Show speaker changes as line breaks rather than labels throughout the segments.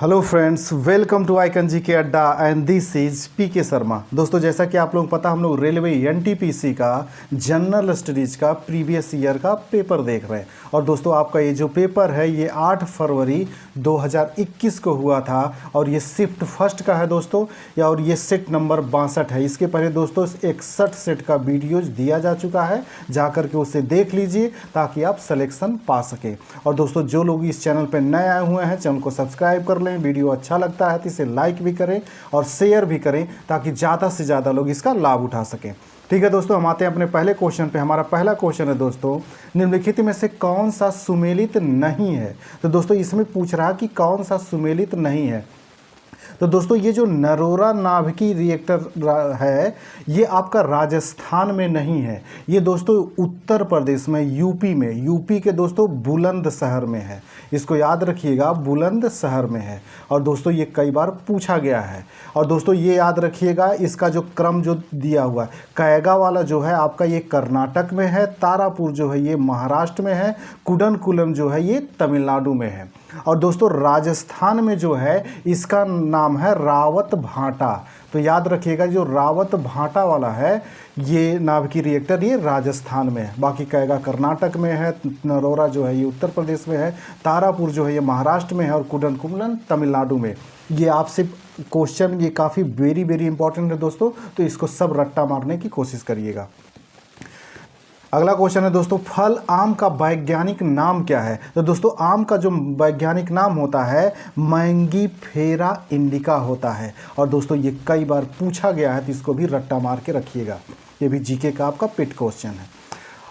Hello friends, welcome to icon G K अड्डा and this is P के शर्मा। दोस्तों, जैसा कि आप लोगों को पता, हम लोग रेलवे एनटीपीसी का जनरल स्टडीज का प्रीवियस ईयर का पेपर देख रहे हैं। और दोस्तों, आपका ये जो पेपर है ये 8 फरवरी 2021 को हुआ था और ये शिफ्ट फर्स्ट का है दोस्तों, और ये सेट नंबर 62 है। इसके पहले दोस्तों 61 सेट का वीडियोज दिया जा चुका है, जा करके उसे देख लीजिए ताकि आप सिलेक्शन पा सकें। और दोस्तों, जो लोग इस चैनल पर नए आए हुए हैं, चैनल को सब्सक्राइब कर लें। वीडियो अच्छा लगता है तो इसे लाइक भी करें और शेयर भी करें ताकि ज़्यादा से ज़्यादा लोग इसका लाभ उठा सकें। ठीक है दोस्तों, हम आते हैं अपने पहले क्वेश्चन पे। हमारा पहला क्वेश्चन है दोस्तों, निम्नलिखित में से कौन सा सुमेलित नहीं है। तो दोस्तों, इसमें पूछ रहा है कि कौन सा सुमेलित नहीं है। तो दोस्तों, ये जो नरोरा नाभिकीय रिएक्टर है ये आपका राजस्थान में नहीं है, ये दोस्तों उत्तर प्रदेश में, यूपी के दोस्तों बुलंदशहर में है। इसको याद रखिएगा, बुलंदशहर में है। और दोस्तों, ये कई बार पूछा गया है। और दोस्तों, ये याद रखिएगा, इसका जो क्रम जो दिया हुआ है, कैगा वाला जो है आपका ये कर्नाटक में है, तारापुर जो है ये महाराष्ट्र में है, कुडनकुलम जो है ये तमिलनाडु में है। और दोस्तों, राजस्थान में जो है इसका नाम है रावत भाटा। तो याद रखिएगा, जो रावत भाटा वाला है ये नाभिकीय रिएक्टर ये राजस्थान में है। बाकी कैगा कर्नाटक में है, नरोरा जो है ये उत्तर प्रदेश में है, तारापुर जो है ये महाराष्ट्र में है और कुडनकुलम तमिलनाडु में। ये आपसे क्वेश्चन ये काफ़ी वेरी इंपॉर्टेंट है दोस्तों, तो इसको सब रट्टा मारने की कोशिश करिएगा। अगला क्वेश्चन है दोस्तों, फल आम का वैज्ञानिक नाम क्या है। तो दोस्तों, आम का जो वैज्ञानिक नाम होता है मैंगीफेरा इंडिका होता है। और दोस्तों, ये कई बार पूछा गया है तो इसको भी रट्टा मार के रखिएगा, ये भी जीके का आपका पिट क्वेश्चन है।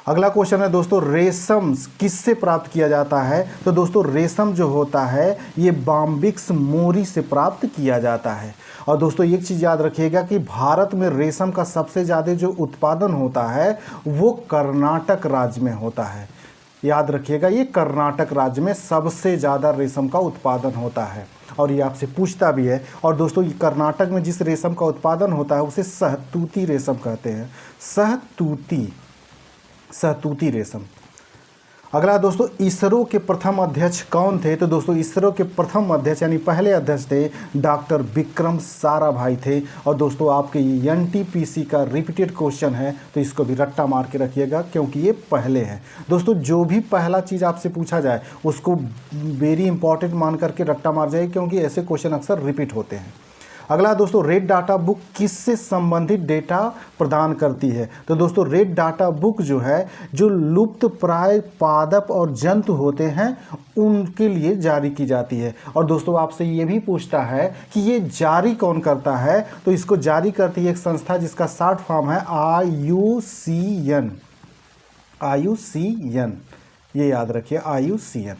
अगला क्वेश्चन है दोस्तों, रेशम किससे प्राप्त किया जाता है। तो दोस्तों, रेशम जो होता है ये बाम्बिक्स मोरी से प्राप्त किया जाता है। और दोस्तों, एक चीज़ याद रखिएगा कि भारत में रेशम का सबसे ज़्यादा जो उत्पादन होता है वो कर्नाटक राज्य में होता है। याद रखिएगा, ये कर्नाटक राज्य में सबसे ज़्यादा रेशम का उत्पादन होता है और ये आपसे पूछता भी है। और दोस्तों, ये कर्नाटक में जिस रेशम का उत्पादन होता है उसे सहतूती रेशम कहते हैं, सहतूती रेशम। अगला दोस्तों, इसरो के प्रथम अध्यक्ष कौन थे। तो दोस्तों, इसरो के प्रथम अध्यक्ष यानी पहले अध्यक्ष थे डॉक्टर विक्रम साराभाई थे। और दोस्तों, आपके एनटीपीसी का रिपीटेड क्वेश्चन है तो इसको भी रट्टा मार के रखिएगा क्योंकि ये पहले है। दोस्तों, जो भी पहला चीज़ आपसे पूछा जाए उसको वेरी इंपॉर्टेंट मान करके रट्टा मार जाए क्योंकि ऐसे क्वेश्चन अक्सर रिपीट होते हैं। अगला दोस्तों, रेड डाटा बुक किससे संबंधित डेटा प्रदान करती है। तो दोस्तों, रेड डाटा बुक जो है जो लुप्त प्राय पादप और जंतु होते हैं उनके लिए जारी की जाती है। और दोस्तों, आपसे ये भी पूछता है कि ये जारी कौन करता है। तो इसको जारी करती है एक संस्था जिसका शॉर्ट फॉर्म है IUCN। ये याद रखिए, IUCN।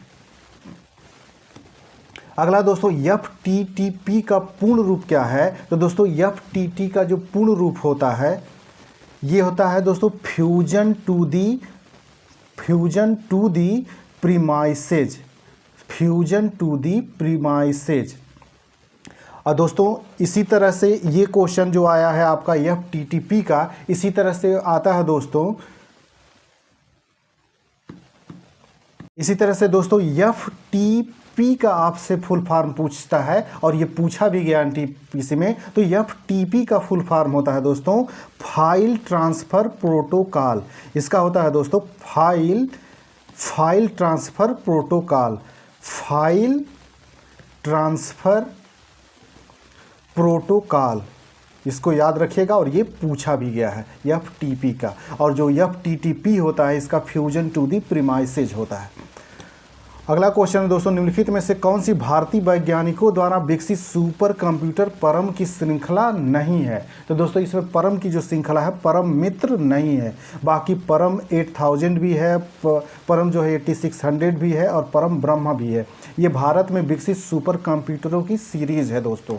अगला दोस्तों, FTTP का पूर्ण रूप क्या है। तो दोस्तों, FTT का जो पूर्ण रूप होता है ये होता है दोस्तों फ्यूजन टू दी प्रीमाइसेज। और दोस्तों, इसी तरह से ये क्वेश्चन जो आया है आपका FTTP का, इसी तरह से आता है दोस्तों, इसी तरह से दोस्तों FTP का आपसे फुल फॉर्म पूछता है और ये पूछा भी गया एनटीपीसी में। तो FTP का फुल फॉर्म होता है दोस्तों फाइल ट्रांसफ़र प्रोटोकॉल। इसका होता है दोस्तों फाइल ट्रांसफ़र प्रोटोकॉल। इसको याद रखिएगा और ये पूछा भी गया है FTP का। और जो FTTP होता है इसका फ्यूजन टू दी प्रीमाइसेज होता है। अगला क्वेश्चन है दोस्तों, निम्नलिखित में से कौन सी भारतीय वैज्ञानिकों द्वारा विकसित सुपर कंप्यूटर परम की श्रृंखला नहीं है। तो दोस्तों, इसमें परम की जो श्रृंखला है परम मित्र नहीं है। बाकी परम 8000 भी है, परम जो है 8600 भी है और परम ब्रह्मा भी है। ये भारत में विकसित सुपर कंप्यूटरों की सीरीज है दोस्तों।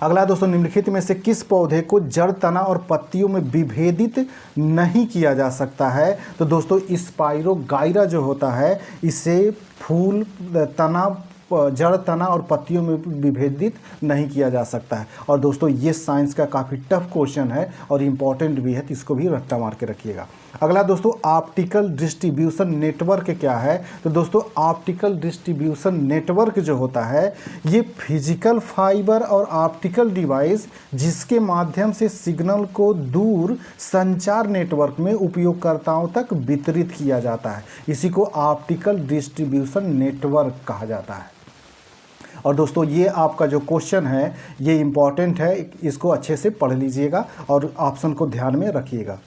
अगला दोस्तों, निम्नलिखित में से किस पौधे को जड़, तना और पत्तियों में विभेदित नहीं किया जा सकता है। तो दोस्तों, स्पाइरोगाइरा जो होता है इसे फूल, तना, जड़, तना और पत्तियों में विभेदित नहीं किया जा सकता है। और दोस्तों, ये साइंस का काफ़ी टफ क्वेश्चन है और इम्पॉर्टेंट भी है तो इसको भी रट्टा मार के रखिएगा। अगला दोस्तों ऑप्टिकल डिस्ट्रीब्यूशन नेटवर्क क्या है? तो दोस्तों ऑप्टिकल डिस्ट्रीब्यूशन नेटवर्क जो होता है ये फिजिकल फाइबर और ऑप्टिकल डिवाइस जिसके माध्यम से सिग्नल को दूर संचार नेटवर्क में उपयोगकर्ताओं तक वितरित किया जाता है, इसी को ऑप्टिकल डिस्ट्रीब्यूशन नेटवर्क कहा जाता है। और दोस्तों ये आपका जो क्वेश्चन है ये इम्पॉर्टेंट है, इसको अच्छे से पढ़ लीजिएगा और ऑप्शन को ध्यान में रखिएगा।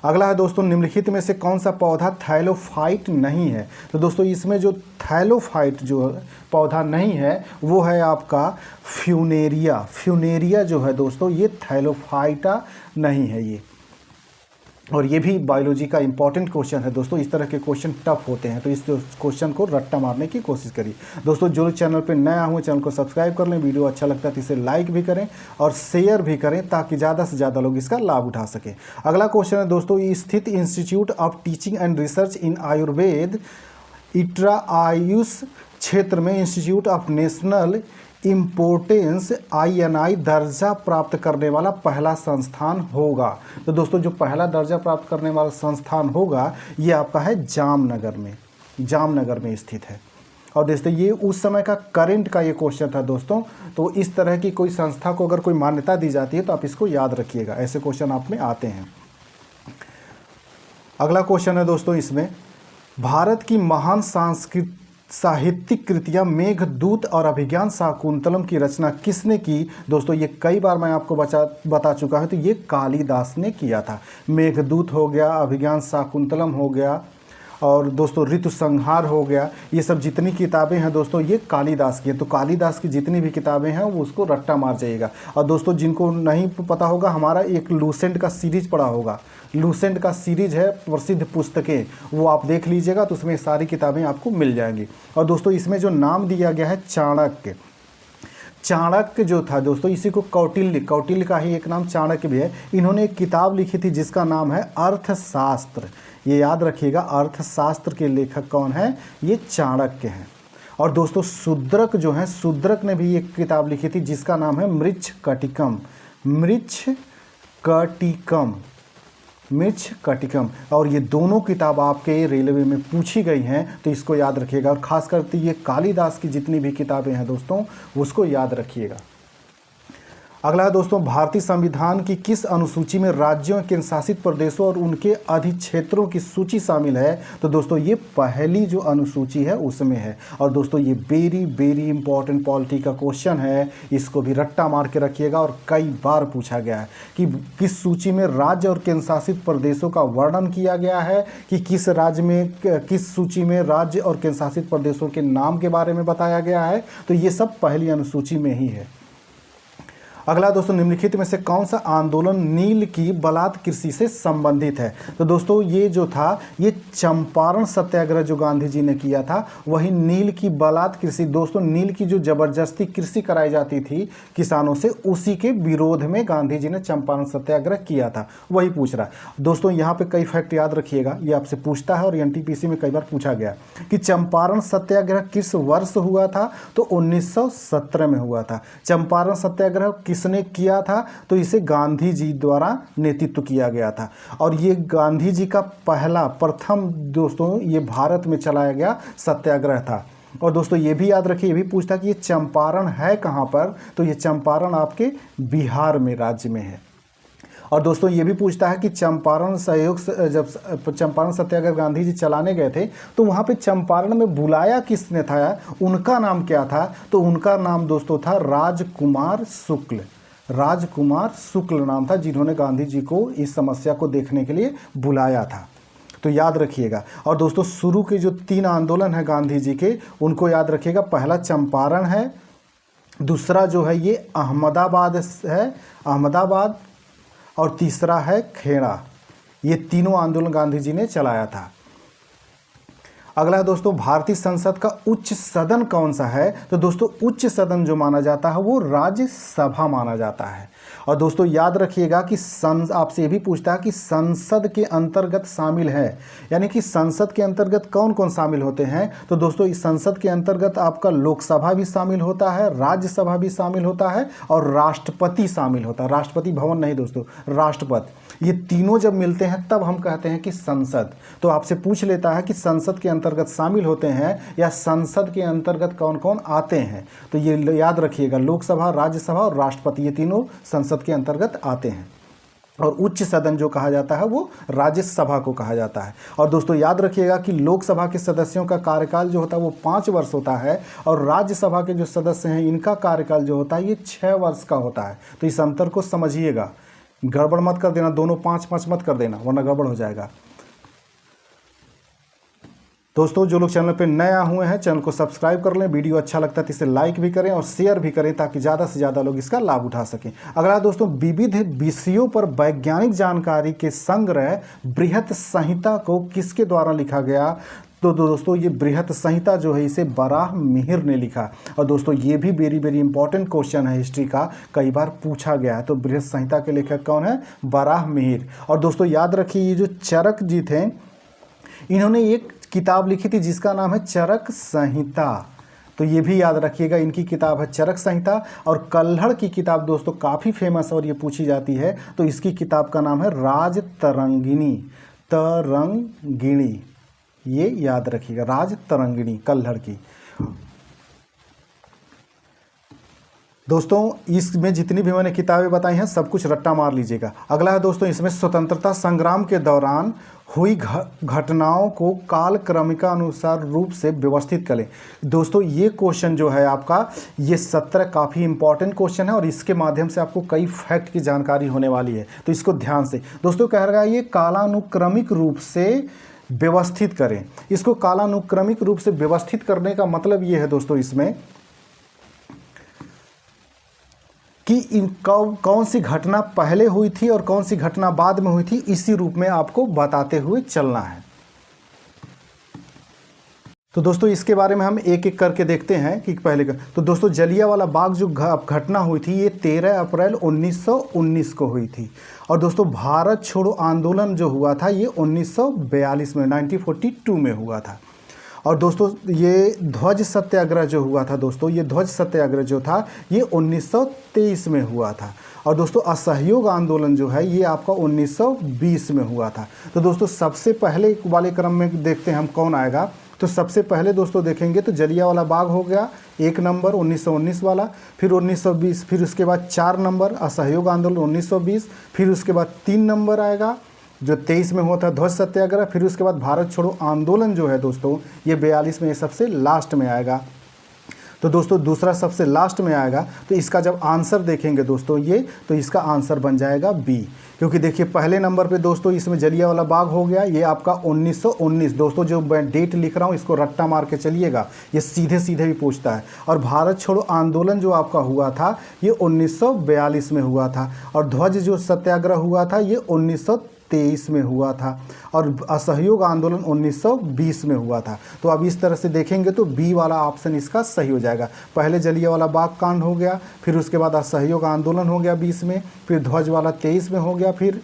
अगला है दोस्तों निम्नलिखित में से कौन सा पौधा थैलोफाइट नहीं है? तो दोस्तों इसमें जो थैलोफाइट जो पौधा नहीं है वो है आपका फ्यूनेरिया। फ्यूनेरिया जो है दोस्तों ये थैलोफाइटा नहीं है ये। और ये भी बायोलॉजी का इंपॉर्टेंट क्वेश्चन है दोस्तों, इस तरह के क्वेश्चन टफ होते हैं तो इस क्वेश्चन को रट्टा मारने की कोशिश करिए। दोस्तों जो लोग चैनल पे नया हुए चैनल को सब्सक्राइब कर लें, वीडियो अच्छा लगता है तो इसे लाइक भी करें और शेयर भी करें ताकि ज़्यादा से ज़्यादा लोग इसका लाभ उठा सकें। अगला क्वेश्चन है दोस्तों, स्थित institute of teaching and research in Ayurveda ITRA AYUSH क्षेत्र में institute of national importance INI दर्जा प्राप्त करने वाला पहला संस्थान होगा। तो दोस्तों जो पहला दर्जा प्राप्त करने वाला संस्थान होगा ये आपका है जामनगर में स्थित है। और दोस्तों ये उस समय का करंट का ये क्वेश्चन था दोस्तों, तो इस तरह की कोई संस्था को अगर कोई मान्यता दी जाती है तो आप इसको याद रखिएगा, ऐसे क्वेश्चन आप में आते हैं। अगला क्वेश्चन है दोस्तों इसमें, भारत की महान साहित्यिक कृतियां मेघदूत और अभिज्ञान शाकुंतलम की रचना किसने की? दोस्तों ये कई बार मैं आपको बता चुका हूं, तो ये कालिदास ने किया था। मेघदूत हो गया, अभिज्ञान शाकुंतलम हो गया और दोस्तों ऋतु संहार हो गया, ये सब जितनी किताबें हैं दोस्तों ये कालिदास की हैं। तो कालिदास की जितनी भी किताबें हैं वो उसको रट्टा मार जाइएगा। और दोस्तों जिनको नहीं पता होगा, हमारा एक लूसेंट का सीरीज पढ़ा होगा, लूसेंट का सीरीज है प्रसिद्ध पुस्तकें, वो आप देख लीजिएगा तो उसमें सारी किताबें आपको मिल जाएंगी। और दोस्तों इसमें जो नाम दिया गया है चाणक्य, चाणक्य जो था दोस्तों इसी को कौटिल्य का ही एक नाम चाणक्य भी है। इन्होंने एक किताब लिखी थी जिसका नाम है अर्थशास्त्र, ये याद रखिएगा। अर्थशास्त्र के लेखक कौन है? ये चाणक्य हैं। और दोस्तों शूद्रक जो है, शूद्रक ने भी एक किताब लिखी थी जिसका नाम है मृच्छकटिकम। और ये दोनों किताब आपके रेलवे में पूछी गई हैं तो इसको याद रखिएगा। और ख़ास करके ये कालिदास की जितनी भी किताबें हैं दोस्तों उसको याद रखिएगा। अगला है दोस्तों, भारतीय संविधान की किस अनुसूची में राज्यों, केंद्र शासित प्रदेशों और उनके अधिक्षेत्रों की सूची शामिल है? तो दोस्तों ये पहली जो अनुसूची है उसमें है। और दोस्तों ये वेरी इंपॉर्टेंट पॉलिटी का क्वेश्चन है, इसको भी रट्टा मार के रखिएगा और कई बार पूछा गया है कि किस सूची में राज्य और केंद्र शासित प्रदेशों का वर्णन किया गया है, कि किस सूची में राज्य और केंद्र शासित प्रदेशों के नाम के बारे में बताया गया है। तो ये सब पहली अनुसूची में ही है। अगला दोस्तों, निम्नलिखित में से कौन सा आंदोलन नील की बलात् कृषि से संबंधित है? तो दोस्तों ये जो था ये चंपारण सत्याग्रह जो गांधी जी ने किया था, वही नील की बलात् कृषि। दोस्तों नील की जो जबरदस्ती कृषि कराई जाती थी किसानों से, उसी के विरोध में गांधी जी ने चंपारण सत्याग्रह किया था, वही पूछ रहा है। दोस्तों यहाँ पे कई फैक्ट याद रखिएगा, ये आपसे पूछता है और NTPC में कई बार पूछा गया कि चंपारण सत्याग्रह किस वर्ष हुआ था? तो 1917 में हुआ था। चंपारण सत्याग्रह किसने किया था? तो इसे गांधी जी द्वारा नेतृत्व किया गया था। और ये गांधी जी का प्रथम दोस्तों ये भारत में चलाया गया सत्याग्रह था। और दोस्तों ये भी याद रखिए, ये भी पूछता कि ये चंपारण है कहाँ पर? तो ये चंपारण आपके बिहार में राज्य में है। और दोस्तों ये भी पूछता है कि चंपारण जब चंपारण सत्याग्रह गांधी जी चलाने गए थे तो वहाँ पे चंपारण में बुलाया किसने था, उनका नाम क्या था? तो उनका नाम दोस्तों था राजकुमार शुक्ल नाम था, जिन्होंने गांधी जी को इस समस्या को देखने के लिए बुलाया था। तो याद रखिएगा। और दोस्तों शुरू के जो 3 आंदोलन है गांधी जी के, उनको याद रखिएगा। पहला चंपारण है, दूसरा जो है ये अहमदाबाद और तीसरा है खेड़ा। ये तीनों आंदोलन गांधी जी ने चलाया था। अगला है दोस्तों, भारतीय संसद का उच्च सदन कौन सा है? तो दोस्तों उच्च सदन जो माना जाता है वो राज्यसभा माना जाता है। और दोस्तों याद रखिएगा कि आपसे ये भी पूछता है कि संसद के अंतर्गत शामिल है, यानी कि संसद के अंतर्गत कौन कौन शामिल होते हैं। तो दोस्तों इस संसद के अंतर्गत आपका लोकसभा भी शामिल होता है, राज्यसभा भी शामिल होता है और राष्ट्रपति शामिल होता है। राष्ट्रपति भवन नहीं दोस्तों, राष्ट्रपति, ये तीनों जब मिलते हैं तब हम कहते हैं कि संसद। तो आपसे पूछ लेता है कि संसद के अंतर्गत शामिल होते हैं या संसद के अंतर्गत कौन कौन आते हैं। तो ये याद रखिएगा, लोकसभा, राज्यसभा और राष्ट्रपति, ये तीनों संसद के अंतर्गत आते हैं। और उच्च सदन जो कहा जाता है वो राज्यसभा को कहा जाता है। और दोस्तों याद रखिएगा कि लोकसभा के सदस्यों का कार्यकाल जो होता है वो 5 वर्ष होता है और राज्यसभा के जो सदस्य हैं इनका कार्यकाल जो होता है ये 6 वर्ष का होता है। तो इस अंतर को समझिएगा, गड़बड़ मत कर देना, दोनों 5-5 मत कर देना वरना गड़बड़ हो जाएगा। दोस्तों जो लोग चैनल पे नए हुए हैं चैनल को सब्सक्राइब कर लें, वीडियो अच्छा लगता है तो इसे लाइक भी करें और शेयर भी करें ताकि ज़्यादा से ज़्यादा लोग इसका लाभ उठा सकें। अगला दोस्तों, विविध विषयों पर वैज्ञानिक जानकारी के संग्रह बृहत संहिता को किसके द्वारा लिखा गया। तो दोस्तों ये बृहत संहिता जो है इसे बराहमिहिर ने लिखा। और दोस्तों ये भी वेरी इंपॉर्टेंट क्वेश्चन है हिस्ट्री का, कई बार पूछा गया है। तो बृहत संहिता के लेखक कौन है, बराहमिहिर। और दोस्तों याद रखिए ये जो चरक जी थे इन्होंने एक किताब लिखी थी जिसका नाम है चरक संहिता। तो ये भी याद रखिएगा, इनकी किताब है चरक संहिता। और कल्हड़ की किताब दोस्तों काफ़ी फेमस और ये पूछी जाती है, तो इसकी किताब का नाम है राजतरंगिणी। तरंगिणी, ये याद रखिएगा, राजतरंगिणी कल्हड़ की। दोस्तों इसमें जितनी भी मैंने किताबें बताई हैं सब कुछ रट्टा मार लीजिएगा। अगला है दोस्तों, इसमें स्वतंत्रता संग्राम के दौरान हुई घटनाओं को काल क्रमिका अनुसार रूप से व्यवस्थित करें। दोस्तों ये क्वेश्चन जो है आपका ये 17 काफ़ी इंपॉर्टेंट क्वेश्चन है और इसके माध्यम से आपको कई फैक्ट की जानकारी होने वाली है, तो इसको ध्यान से दोस्तों कह रहा है ये कालानुक्रमिक रूप से व्यवस्थित करें। इसको कालानुक्रमिक रूप से व्यवस्थित करने का मतलब ये है दोस्तों इसमें कि कौन सी घटना पहले हुई थी और कौन सी घटना बाद में हुई थी, इसी रूप में आपको बताते हुए चलना है। तो दोस्तों इसके बारे में हम एक एक करके देखते हैं कि पहले तो दोस्तों जलियांवाला बाग जो घटना हुई थी ये 13 अप्रैल 1919 को हुई थी। और दोस्तों भारत छोड़ो आंदोलन जो हुआ था ये 1942 में 1942 में हुआ था। और दोस्तों ये ध्वज सत्याग्रह जो हुआ था दोस्तों, ये ध्वज सत्याग्रह जो था ये 1923 में हुआ था। और दोस्तों असहयोग आंदोलन जो है ये आपका 1920 में हुआ था। तो दोस्तों सबसे पहले वाले क्रम में देखते हैं हम कौन आएगा। तो सबसे पहले दोस्तों देखेंगे तो जलियांवाला बाग हो गया 1 नंबर 1919 वाला, फिर 1920, फिर उसके बाद 4 नंबर असहयोग आंदोलन 1920, फिर उसके बाद 3 नंबर आएगा जो 23 में हुआ था ध्वज सत्याग्रह, फिर उसके बाद भारत छोड़ो आंदोलन जो है दोस्तों ये 42 में, ये सबसे लास्ट में आएगा। तो दोस्तों दूसरा सबसे लास्ट में आएगा। तो इसका जब आंसर देखेंगे दोस्तों ये, तो इसका आंसर बन जाएगा बी, क्योंकि देखिए पहले नंबर पे दोस्तों इसमें जलियांवाला बाग हो गया, ये आपका 1919। दोस्तों जो मैं डेट लिख रहा हूँ इसको रट्टा मार के चलिएगा, ये सीधे सीधे भी पूछता है। और भारत छोड़ो आंदोलन जो आपका हुआ था ये 1942 में हुआ था। और ध्वज जो सत्याग्रह हुआ था ये 1923 में हुआ था। और असहयोग आंदोलन 1920 में हुआ था। तो अब इस तरह से देखेंगे तो बी वाला ऑप्शन इसका सही हो जाएगा। पहले जलियांवाला बाग कांड हो गया, फिर उसके बाद असहयोग आंदोलन हो गया 20 में, फिर ध्वज वाला 23 में हो गया, फिर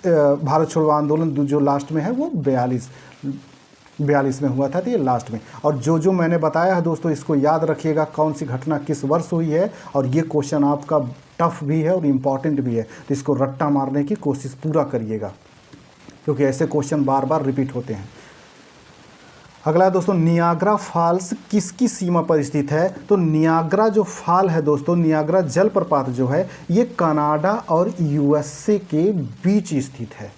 भारत छोड़ो आंदोलन जो लास्ट में है वो 42 में हुआ था, तो ये लास्ट में। और जो मैंने बताया है दोस्तों इसको याद रखिएगा कौन सी घटना किस वर्ष हुई है। और ये क्वेश्चन आपका टफ भी है और इम्पॉर्टेंट भी है, तो इसको रट्टा मारने की कोशिश पूरा करिएगा क्योंकि ऐसे क्वेश्चन बार बार रिपीट होते हैं। अगला दोस्तों, नियाग्रा फॉल्स किसकी सीमा पर स्थित है। तो नियाग्रा जो फॉल है दोस्तों, नियाग्रा जलप्रपात जो है ये कनाडा और यूएसए के बीच स्थित है।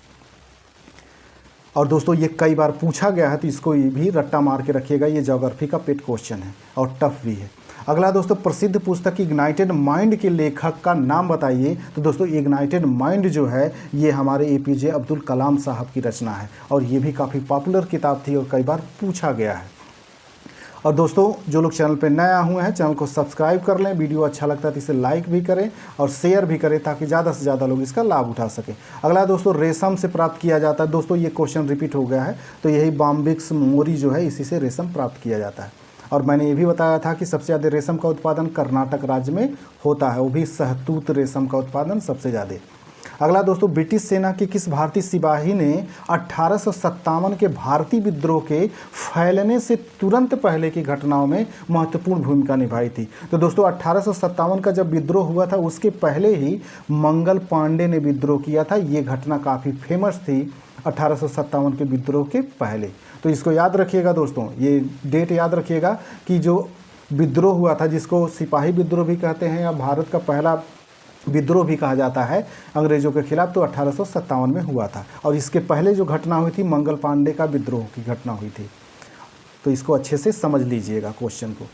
और दोस्तों ये कई बार पूछा गया है, तो इसको भी रट्टा मार के रखिएगा, ये ज्योग्राफी का पेट क्वेश्चन है और टफ भी है। अगला दोस्तों, प्रसिद्ध पुस्तक इग्नाइटेड माइंड के लेखक का नाम बताइए। तो दोस्तों इग्नाइटेड माइंड जो है ये हमारे एपीजे अब्दुल कलाम साहब की रचना है और ये भी काफ़ी पॉपुलर किताब थी और कई बार पूछा गया है। और दोस्तों जो लोग चैनल पर नए हुए हैं चैनल को सब्सक्राइब कर लें, वीडियो अच्छा लगता है तो इसे लाइक भी करें और शेयर भी करें ताकि ज़्यादा से ज़्यादा लोग इसका लाभ उठा सकें। अगला दोस्तों, रेशम से प्राप्त किया जाता है। दोस्तों ये क्वेश्चन रिपीट हो गया है, तो यही बॉम्बिक्स मोरी जो है इसी से रेशम प्राप्त किया जाता है। और मैंने ये भी बताया था कि सबसे ज़्यादा रेशम का उत्पादन कर्नाटक राज्य में होता है, वो भी शहतूत रेशम का उत्पादन सबसे ज़्यादा। अगला दोस्तों, ब्रिटिश सेना के किस भारतीय सिपाही ने 1857 के भारतीय विद्रोह के फैलने से तुरंत पहले की घटनाओं में महत्वपूर्ण भूमिका निभाई थी? तो दोस्तों 1857 का जब विद्रोह हुआ था उसके पहले ही मंगल पांडे ने विद्रोह किया था। ये घटना काफ़ी फेमस थी 1857 के विद्रोह के पहले। तो इसको याद रखिएगा दोस्तों, ये डेट याद रखिएगा कि जो विद्रोह हुआ था, जिसको सिपाही विद्रोह भी कहते हैं या भारत का पहला विद्रोह भी कहा जाता है अंग्रेज़ों के खिलाफ, तो 1857 में हुआ था। और इसके पहले जो घटना हुई थी मंगल पांडे का विद्रोह की घटना हुई थी। तो इसको अच्छे से समझ लीजिएगा क्वेश्चन को।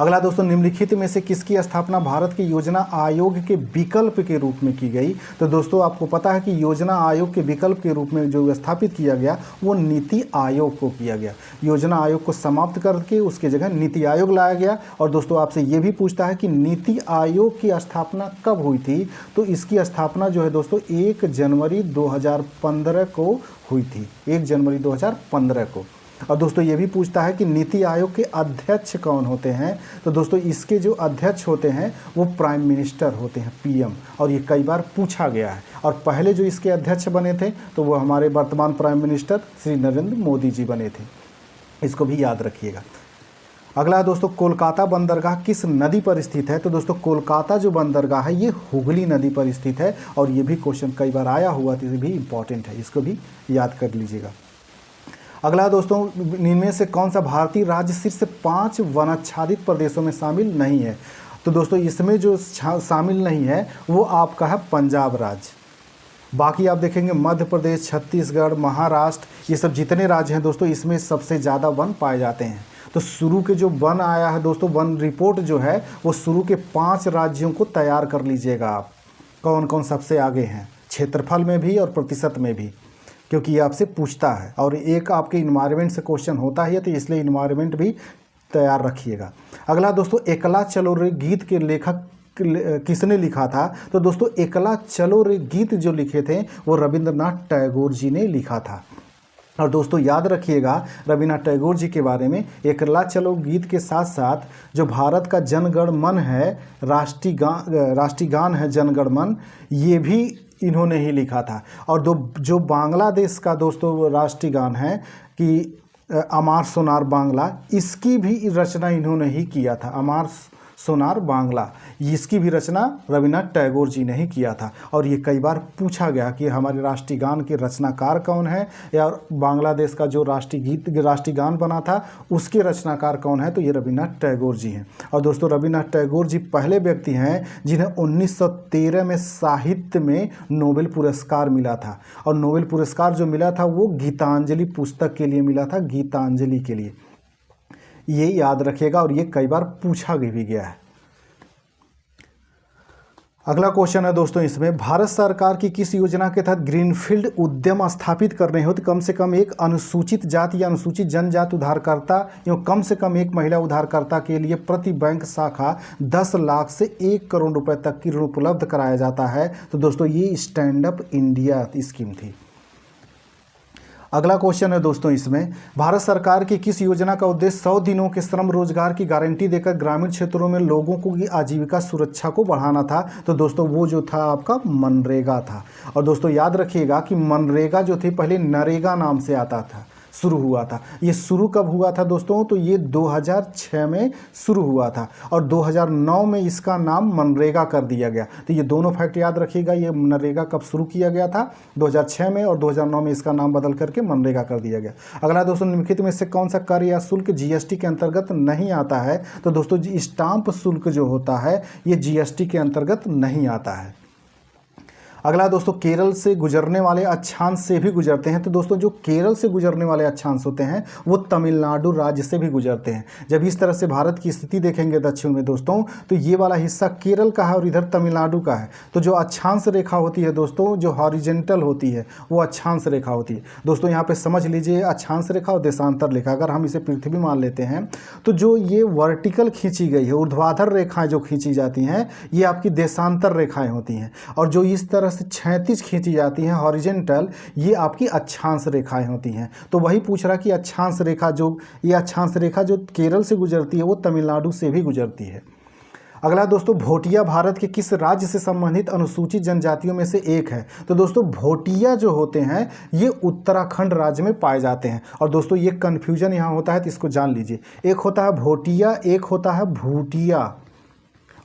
अगला दोस्तों, निम्नलिखित में से किसकी स्थापना भारत के योजना आयोग के विकल्प के रूप में की गई? तो दोस्तों आपको पता है कि योजना आयोग के विकल्प के रूप में जो स्थापित किया गया वो नीति आयोग को किया गया। योजना आयोग को समाप्त करके उसके जगह नीति आयोग लाया गया। और दोस्तों आपसे ये भी पूछता है कि नीति आयोग की स्थापना कब हुई थी? तो इसकी स्थापना जो है दोस्तों 1 जनवरी 2015 को हुई थी, 1 जनवरी 2015 को। और दोस्तों ये भी पूछता है कि नीति आयोग के अध्यक्ष कौन होते हैं? तो दोस्तों इसके जो अध्यक्ष होते हैं वो प्राइम मिनिस्टर होते हैं, पीएम। और ये कई बार पूछा गया है। और पहले जो इसके अध्यक्ष बने थे तो वो हमारे वर्तमान प्राइम मिनिस्टर श्री नरेंद्र मोदी जी बने थे। इसको भी याद रखिएगा। अगला दोस्तों, कोलकाता बंदरगाह किस नदी पर स्थित है? तो दोस्तों कोलकाता जो बंदरगाह है ये हुगली नदी पर स्थित है। और ये भी क्वेश्चन कई बार आया हुआ तो ये भी इंपॉर्टेंट है, इसको भी याद कर लीजिएगा। अगला दोस्तों, इनमें से कौन सा भारतीय राज्य शीर्ष 5 वनाच्छादित प्रदेशों में शामिल नहीं है? तो दोस्तों इसमें जो शामिल नहीं है वो आपका है पंजाब राज्य। बाकी आप देखेंगे मध्य प्रदेश, छत्तीसगढ़, महाराष्ट्र, ये सब जितने राज्य हैं दोस्तों इसमें सबसे ज़्यादा वन पाए जाते हैं। तो शुरू के जो वन आया है दोस्तों, वन रिपोर्ट जो है वो शुरू के 5 राज्यों को तैयार कर लीजिएगा आप, कौन कौन सबसे आगे हैं क्षेत्रफल में भी और प्रतिशत में भी, क्योंकि ये आपसे पूछता है। और एक आपके इन्वायरमेंट से क्वेश्चन होता है तो इसलिए इन्वायरमेंट भी तैयार रखिएगा। अगला दोस्तों, एकला चलो रे गीत के लेखक किसने लिखा था? तो दोस्तों एकला चलो रे गीत जो लिखे थे वो रविंद्रनाथ टैगोर जी ने लिखा था। और दोस्तों याद रखिएगा रविन्द्रनाथ टैगोर जी के बारे में, एकला चलो गीत के साथ साथ जो भारत का जनगण मन है, राष्ट्रीय गान है जनगण मन, ये भी इन्होंने ही लिखा था। और जो बांग्लादेश का दोस्तों राष्ट्रीय गान है कि अमार सोनार बांग्ला, इसकी भी रचना इन्होंने ही किया था। अमार सोनार बांग्ला, इसकी भी रचना रविन्द्रनाथ टैगोर जी ने ही किया था। और ये कई बार पूछा गया कि हमारे राष्ट्रीय गान के रचनाकार कौन है, या बांग्लादेश का जो राष्ट्रीय गान बना था उसके रचनाकार कौन है? तो ये रविन्द्रनाथ टैगोर जी हैं। और दोस्तों रविन्द्रनाथ टैगोर जी पहले व्यक्ति हैं जिन्हें 1913 में साहित्य में नोबेल पुरस्कार मिला था। और नोबेल पुरस्कार जो मिला था वो गीतांजलि पुस्तक के लिए मिला था, गीतांजलि के लिए। ये याद रखिएगा और ये कई बार पूछा भी गया है। अगला क्वेश्चन है दोस्तों इसमें, भारत सरकार की किस योजना के तहत ग्रीनफील्ड उद्यम स्थापित करने हो तो कम से कम एक अनुसूचित जाति या अनुसूचित जनजाति उधारकर्ता एवं कम से कम एक महिला उधारकर्ता के लिए प्रति बैंक शाखा 10 लाख से 1 करोड़ रुपए तक की ऋण उपलब्ध कराया जाता है? तो दोस्तों ये स्टैंड अप इंडिया स्कीम थी। अगला क्वेश्चन है दोस्तों इसमें, भारत सरकार की किस योजना का उद्देश्य 100 दिनों के श्रम रोजगार की गारंटी देकर ग्रामीण क्षेत्रों में लोगों को की आजीविका सुरक्षा को बढ़ाना था? तो दोस्तों वो जो था आपका मनरेगा था। और दोस्तों याद रखिएगा कि मनरेगा जो थी पहले नरेगा नाम से आता था, शुरू हुआ था। ये शुरू कब हुआ था दोस्तों? तो ये 2006 में शुरू हुआ था और 2009 में इसका नाम मनरेगा कर दिया गया। तो ये दोनों फैक्ट याद रखिएगा, ये मनरेगा कब शुरू किया गया था 2006 में, और 2009 में इसका नाम बदल करके मनरेगा कर दिया गया। अगला दोस्तों, निम्नलिखित में से कौन सा कर या शुल्क जीएसटी के अंतर्गत नहीं आता है? तो दोस्तों स्टाम्प शुल्क जो होता है ये जीएसटी के अंतर्गत नहीं आता है। अगला दोस्तों, केरल से गुजरने वाले अक्षांश से भी गुजरते हैं। तो दोस्तों जो केरल से गुजरने वाले अक्षांश होते हैं वो तमिलनाडु राज्य से भी गुजरते हैं। जब इस तरह से भारत की स्थिति देखेंगे दक्षिण में दोस्तों, तो ये वाला हिस्सा केरल का है और इधर तमिलनाडु का है। तो जो अक्षांश रेखा होती है दोस्तों, जो हॉरिजेंटल होती है वो अक्षांश रेखा होती है। दोस्तों यहाँ पे समझ लीजिए अक्षांश रेखा और देशांतर रेखा, अगर हम इसे पृथ्वी मान लेते हैं तो जो ये वर्टिकल खींची गई है, ऊर्ध्वाधर रेखाएं जो खींची जाती हैं ये आपकी देशांतर रेखाएं होती हैं। और जो इस तरह तरह से क्षैतिज खींची जाती हैं, हॉरिजेंटल, ये आपकी अक्षांश रेखाएं होती हैं। तो वही पूछ रहा कि अक्षांश रेखा ये अक्षांश रेखा जो केरल से गुजरती है वो तमिलनाडु से भी गुजरती है। अगला दोस्तों, भोटिया भारत के किस राज्य से संबंधित अनुसूचित जनजातियों में से एक है? तो दोस्तों भोटिया जो होते हैं ये उत्तराखंड राज्य में पाए जाते हैं। और दोस्तों ये कन्फ्यूजन यहाँ होता है तो इसको जान लीजिए, एक होता है भोटिया, एक होता है भूटिया,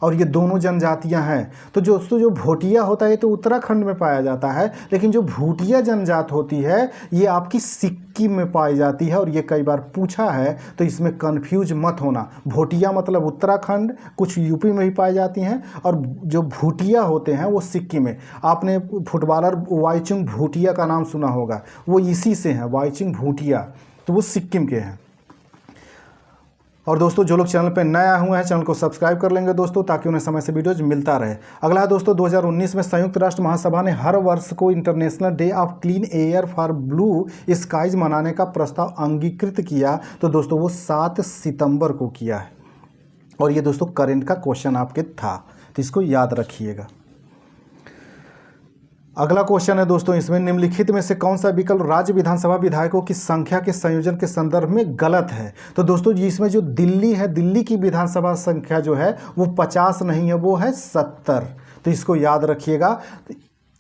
और ये दोनों जनजातियां हैं। तो दोस्तों जो भोटिया होता है तो उत्तराखंड में पाया जाता है, लेकिन जो भूटिया जनजात होती है ये आपकी सिक्किम में पाई जाती है। और ये कई बार पूछा है तो इसमें कंफ्यूज मत होना। भोटिया मतलब उत्तराखंड, कुछ यूपी में भी पाई जाती हैं, और जो भूटिया होते हैं वो सिक्किम में। आपने फुटबॉलर वाईचुंग भूटिया का नाम सुना होगा, वो इसी से हैं, वाईचुंग भूटिया, तो वो सिक्किम के हैं। और दोस्तों जो लोग चैनल पर नया हुए हैं चैनल को सब्सक्राइब कर लेंगे दोस्तों, ताकि उन्हें समय से वीडियोज मिलता रहे। अगला है दोस्तों, 2019 में संयुक्त राष्ट्र महासभा ने हर वर्ष को International Day of Clean Air for Blue Skies मनाने का प्रस्ताव अंगीकृत किया। तो दोस्तों वो 7 सितंबर को किया है। और ये दोस्तों करंट का क्वेश्चन आपके था, तो इसको याद रखिएगा। अगला क्वेश्चन है दोस्तों, इसमें निम्नलिखित में से कौन सा विकल्प राज्य विधानसभा विधायकों की संख्या के संयोजन के संदर्भ में गलत है? तो दोस्तों इसमें जो दिल्ली है, दिल्ली की विधानसभा संख्या जो है वो 50 नहीं है, वो है 70। तो इसको याद रखिएगा।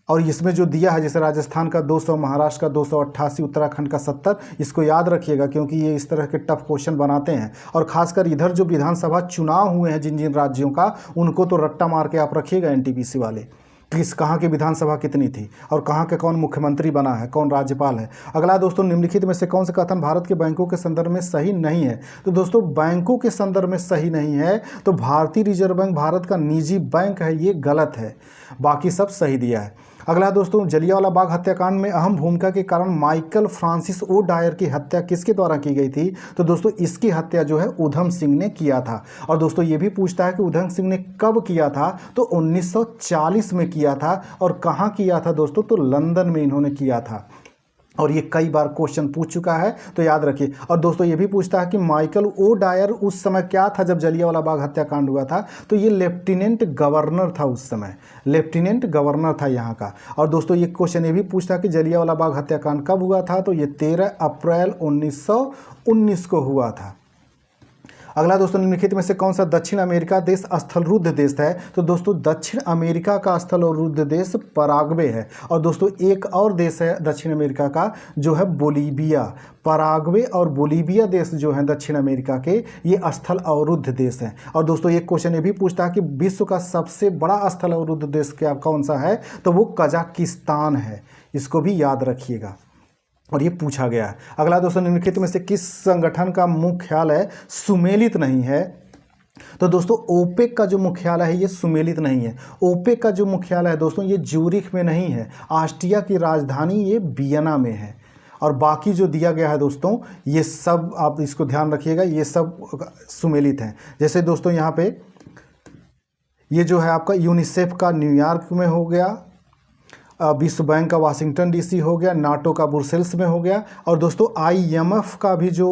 और इसमें जो दिया है जैसे राजस्थान का 200, महाराष्ट्र का 288, उत्तराखंड का 70, इसको याद रखिएगा क्योंकि ये इस तरह के टफ क्वेश्चन बनाते हैं। और खासकर इधर जो विधानसभा चुनाव हुए हैं जिन जिन राज्यों का, उनको तो रट्टा मार के आप रखिएगा एनटीपीसी वाले, किस कहाँ की विधानसभा कितनी थी और कहाँ के कौन मुख्यमंत्री बना है, कौन राज्यपाल है। अगला दोस्तों, निम्नलिखित में से कौन सा कथन भारत के बैंकों के संदर्भ में सही नहीं है? तो दोस्तों बैंकों के संदर्भ में सही नहीं है तो भारतीय रिजर्व बैंक भारत का निजी बैंक है, ये गलत है, बाकी सब सही दिया है। अगला दोस्तों, जलियांवाला बाग हत्याकांड में अहम भूमिका के कारण माइकल फ्रांसिस ओ डायर की हत्या किसके द्वारा की गई थी? तो दोस्तों इसकी हत्या जो है उधम सिंह ने किया था। और दोस्तों ये भी पूछता है कि उधम सिंह ने कब किया था? तो 1940 में किया था। और कहाँ किया था दोस्तों? तो लंदन में इन्होंने किया था। और ये कई बार क्वेश्चन पूछ चुका है तो याद रखिए। और दोस्तों ये भी पूछता है कि माइकल ओ डायर उस समय क्या था जब जलियांवाला बाग हत्याकांड हुआ था? तो ये लेफ्टिनेंट गवर्नर था, उस समय लेफ्टिनेंट गवर्नर था यहाँ का। और दोस्तों ये क्वेश्चन ये भी पूछता है कि जलियांवाला बाग हत्याकांड कब हुआ था? तो ये 13 अप्रैल 1919 को हुआ था। अगला दोस्तों, निम्नलिखित में से कौन सा दक्षिण अमेरिका देश स्थलरुद्ध देश है? तो दोस्तों दक्षिण अमेरिका का स्थलरुद्ध देश पराग्वे है। और दोस्तों एक और देश है दक्षिण अमेरिका का जो है बोलीविया। पराग्वे और बोलीविया देश जो है दक्षिण अमेरिका के, ये स्थल अवरुद्ध देश हैं। और दोस्तों एक क्वेश्चन ये भी पूछता है कि विश्व का सबसे बड़ा स्थल अवरुद्ध देश क्या कौन सा है? तो वो कजाकिस्तान है, इसको भी याद रखिएगा। और ये पूछा गया है। अगला दोस्तों, निम्नलिखित में से किस संगठन का मुख्यालय सुमेलित नहीं है? तो दोस्तों ओपेक का जो मुख्यालय है ये सुमेलित नहीं है। ओपेक का जो मुख्यालय है दोस्तों ये ज्यूरिख में नहीं है, ऑस्ट्रिया की राजधानी ये वियना में है। और बाकी जो दिया गया है दोस्तों ये सब आप इसको ध्यान रखिएगा, ये सब सुमेलित हैं। जैसे दोस्तों यहाँ पे ये जो है आपका यूनिसेफ का न्यूयॉर्क में हो गया, विश्व बैंक का वाशिंगटन डीसी हो गया, नाटो का ब्रुसेल्स में हो गया। और दोस्तों आईएमएफ का भी जो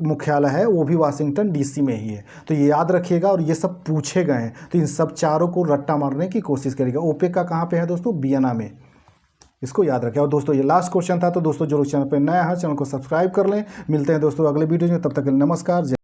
मुख्यालय है वो भी वाशिंगटन डीसी में ही है। तो ये याद रखिएगा। और ये सब पूछे गए हैं तो इन सब चारों को रट्टा मारने की कोशिश करिएगा। ओपेक का कहाँ पे है दोस्तों? वियना में, इसको याद रखें। और दोस्तों ये लास्ट क्वेश्चन था। तो दोस्तों जो लोग चैनल पर नया है चैनल को सब्सक्राइब कर लें। मिलते हैं दोस्तों अगले वीडियो में, तब तक के लिए नमस्कार।